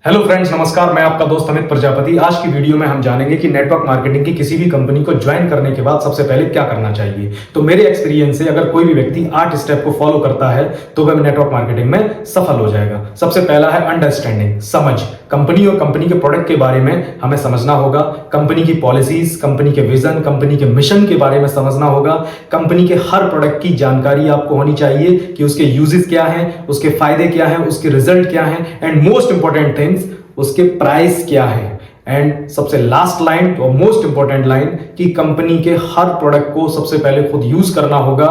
Hello friends, नमस्कार। मैं आपका दोस्त अमित प्रजापति। आज की वीडियो में हम जानेंगे कि नेटवर्क मार्केटिंग की किसी भी कंपनी को ज्वाइन करने के बाद सबसे पहले क्या करना चाहिए। तो मेरे एक्सपीरियंस से अगर कोई भी व्यक्ति 8 स्टेप को फॉलो करता है तो वह नेटवर्क मार्केटिंग में सफल हो जाएगा। सबसे पहला है अंडरस्टैंडिंग, समझ। कंपनी और कंपनी के प्रोडक्ट के बारे में हमें समझना होगा। कंपनी की पॉलिसीज, कंपनी के विजन, कंपनी के मिशन के बारे में समझना होगा। कंपनी के हर प्रोडक्ट की जानकारी आपको होनी चाहिए कि उसके यूजेस क्या हैं, उसके फायदे क्या हैं, उसके रिजल्ट क्या हैं, एंड मोस्ट इंपॉर्टेंट थिंग्स उसके प्राइस क्या है। एंड सबसे लास्ट लाइन और मोस्ट इंपॉर्टेंट लाइन कि कंपनी के हर प्रोडक्ट को सबसे पहले खुद यूज करना होगा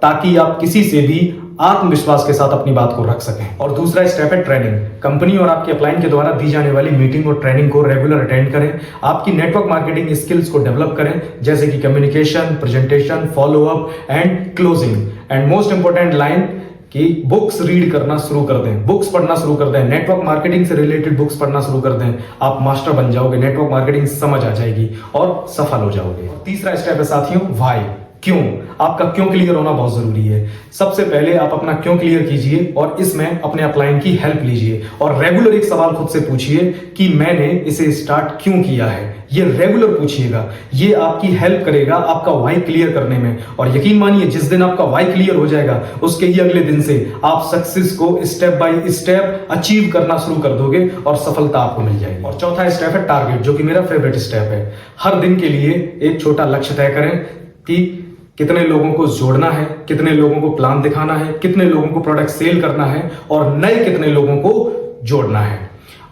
ताकि आप किसी से भी आत्मविश्वास के साथ अपनी बात को रख सकें। और दूसरा स्टेप है ट्रेनिंग। कंपनी और आपके अपलाइन के द्वारा दी जाने वाली मीटिंग और ट्रेनिंग को रेगुलर अटेंड करें। आपकी नेटवर्क मार्केटिंग स्किल्स को डेवलप करें, जैसे कि communication, presentation, follow up and closing. And most important line कि बुक्स रीड करना शुरू कर दें, बुक्स पढ़ना शुरू कर दें, नेटवर्क मार्केटिंग से रिलेटेड बुक्स पढ़ना शुरू कर दें। आप मास्टर बन जाओगे, नेटवर्क मार्केटिंग समझ आ जाएगी और सफल हो जाओगे। तीसरा स्टेप है साथियों, व्हाई, क्यों। आपका क्यों क्लियर होना बहुत जरूरी है। सबसे पहले आप अपना क्यों क्लियर कीजिए और इसमें अपने अपलाइन की हेल्प लीजिए और रेगुलर एक सवाल खुद से पूछिए कि मैंने इसे स्टार्ट क्यों किया है। ये रेगुलर पूछिएगा, ये आपकी हेल्प करेगा आपका व्हाई क्लियर करने में। और यकीन मानिए, जिस दिन आपका व्हाई क्लियर हो जाएगा उसके ही अगले दिन से आप सक्सेस को स्टेप बाय स्टेप अचीव करना शुरू कर दोगे और सफलता आपको मिल जाएगी। और चौथा स्टेप है टारगेट, जो कि मेरा फेवरेट स्टेप है। हर दिन के लिए एक छोटा लक्ष्य तय करें कि कितने लोगों को जोड़ना है, कितने लोगों को प्लान दिखाना है, कितने लोगों को प्रोडक्ट सेल करना है और नए कितने लोगों को जोड़ना है।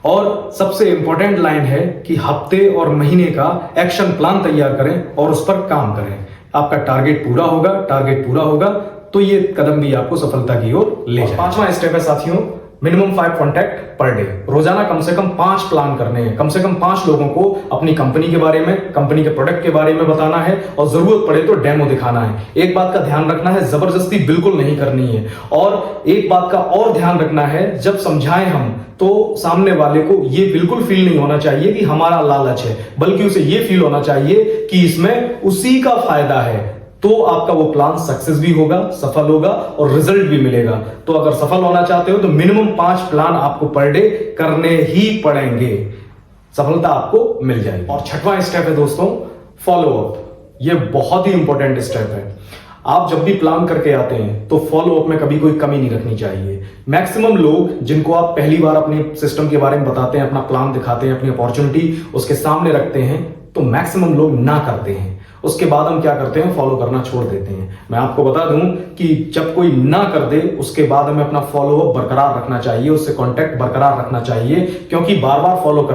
और सबसे इंपॉर्टेंट लाइन है कि हफ्ते और महीने का एक्शन प्लान तैयार करें और उस पर काम करें। आपका टारगेट पूरा होगा तो ये कदम भी आपको सफलता की ओर ले जाएगा। पांचवा स्टेप है साथियों, मिनिमम 5 कॉन्टैक्ट पर डे। रोजाना कम से कम 5 प्लान करने हैं। कम से कम 5 लोगों को अपनी कंपनी के बारे में, कंपनी के प्रोडक्ट के बारे में बताना है और जरूरत पड़े तो डेमो दिखाना है। एक बात का ध्यान रखना है, जबरदस्ती बिल्कुल नहीं करनी है। और एक बात का और ध्यान रखना है, जब समझाएं हम तो सामने वाले को ये बिल्कुल फील नहीं होना चाहिए कि हमारा लालच है, बल्कि उसे ये फील होना चाहिए कि इसमें उसी का फायदा है। तो आपका वो प्लान सक्सेस भी होगा, सफल होगा और रिजल्ट भी मिलेगा। तो अगर सफल होना चाहते हो तो मिनिमम 5 प्लान आपको पर डे करने ही पड़ेंगे, सफलता आपको मिल जाएगी। और छठवां स्टेप है दोस्तों, फॉलोअप। ये बहुत ही इंपॉर्टेंट स्टेप है। आप जब भी प्लान करके आते हैं तो फॉलोअप में कभी कोई कमी नहीं रखनी चाहिए। मैक्सिमम लोग जिनको आप पहली बार अपने सिस्टम के बारे में बताते हैं, अपना प्लान दिखाते हैं, अपनी अपॉर्चुनिटी उसके सामने रखते हैं, तो मैक्सिमम लोग ना करते हैं। उसके बाद हम क्या करते हैं, फॉलो करना छोड़ देते हैं। मैं आपको बता दूं कि जब कोई ना कर दे उसके बाद हमें अपना फॉलोअप बरकरार रखना चाहिए, उससे कांटेक्ट बरकरार रखना चाहिए, क्योंकि बार बार फॉलोअप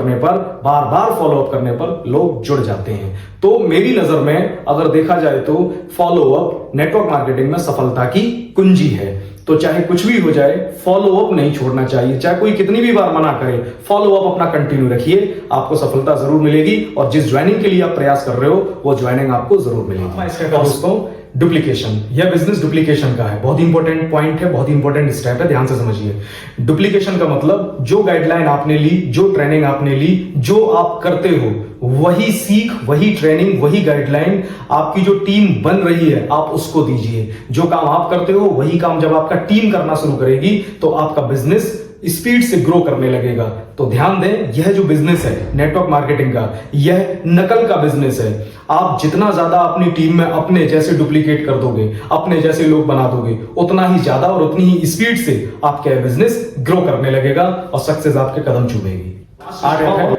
करने पर लोग जुड़ जाते हैं। तो मेरी नजर में अगर देखा जाए तो फॉलोअप नेटवर्क मार्केटिंग में सफलता की कुंजी है। तो चाहे कुछ भी हो जाए, फॉलोअप नहीं छोड़ना चाहिए। चाहे कोई कितनी भी बार मना करे, फॉलोअप अपना कंटिन्यू रखिए, आपको सफलता जरूर मिलेगी। और जिस ज्वाइनिंग के लिए आप प्रयास कर रहे हो वो ज्वाइनिंग आपको जरूर मिलेगी। इसका दोस्तों डुप्लीकेशन, यह बिजनेस डुप्लीकेशन का है। बहुत इंपॉर्टेंट पॉइंट है, बहुत इंपॉर्टेंट स्टेप है, ध्यान से समझिए। डुप्लीकेशन का मतलब जो गाइडलाइन आपने ली, जो ट्रेनिंग आपने ली, जो आप करते हो वही सीख, वही ट्रेनिंग, वही गाइडलाइन आपकी जो टीम बन रही है आप उसको दीजिए। जो काम आप करते हो वही काम जब आपका टीम करना शुरू करेगी तो आपका बिजनेस स्पीड से ग्रो करने लगेगा। तो ध्यान दें, यह जो बिजनेस है नेटवर्क मार्केटिंग का, यह नकल का बिजनेस है। आप जितना ज्यादा अपनी टीम में अपने जैसे डुप्लीकेट कर दोगे, अपने जैसे लोग बना दोगे, उतना ही ज्यादा और उतनी ही स्पीड से आपका बिजनेस ग्रो करने लगेगा और सक्सेस आपके कदम चूमेगी।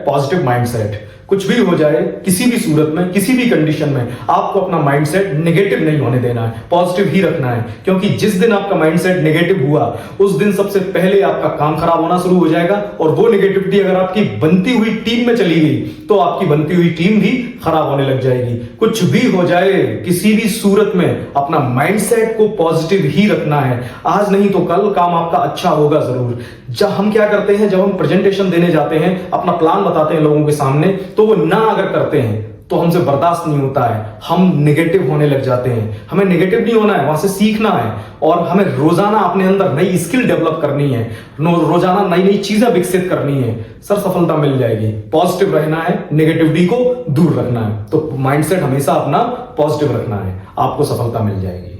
Positive mindset. कुछ भी हो जाए, किसी भी सूरत में, किसी भी कंडीशन में आपको अपना माइंडसेट नेगेटिव नहीं होने देना है, पॉजिटिव ही रखना है। क्योंकि जिस दिन आपका माइंडसेट नेगेटिव हुआ उस दिन सबसे पहले आपका काम खराब होना शुरू हो जाएगा। और वो नेगेटिविटी अगर आपकी बनती हुई टीम में चली गई तो आपकी बनती हुई टीम भी खराब होने लग जाएगी। कुछ भी हो जाए, किसी भी सूरत में अपना माइंडसेट को पॉजिटिव ही रखना है। आज नहीं तो कल काम आपका अच्छा होगा जरूर। जब हम क्या करते हैं, जब हम प्रेजेंटेशन देने जाते हैं, अपना प्लान बताते हैं लोगों के सामने, तो वो ना अगर करते हैं तो हमसे बर्दाश्त नहीं होता है, हम नेगेटिव होने लग जाते हैं। हमें नेगेटिव नहीं होना है, वहां से सीखना है और हमें रोजाना अपने अंदर नई स्किल डेवलप करनी है, रोजाना नई नई चीजें विकसित करनी है। सर सफलता मिल जाएगी। पॉजिटिव रहना है, नेगेटिविटी को दूर रखना है। तो माइंडसेट हमेशा अपना पॉजिटिव रखना है, आपको सफलता मिल जाएगी।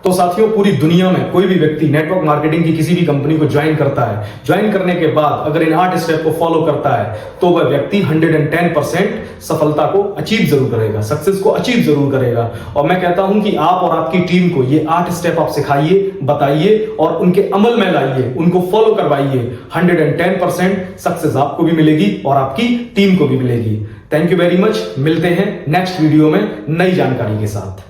तो साथियों, पूरी दुनिया में कोई भी व्यक्ति नेटवर्क मार्केटिंग की किसी भी कंपनी को ज्वाइन करता है, ज्वाइन करने के बाद अगर इन 8 स्टेप को फॉलो करता है तो वह व्यक्ति 110% सफलता को अचीव जरूर करेगा, सक्सेस को अचीव जरूर करेगा। और मैं कहता हूं कि आप और आपकी टीम को ये 8 स्टेप आप सिखाइए, बताइए और उनके अमल में लाइए, उनको फॉलो करवाइए। 110% सक्सेस आपको भी मिलेगी और आपकी टीम को भी मिलेगी। Thank you very much. मिलते हैं नेक्स्ट वीडियो में नई जानकारी के साथ।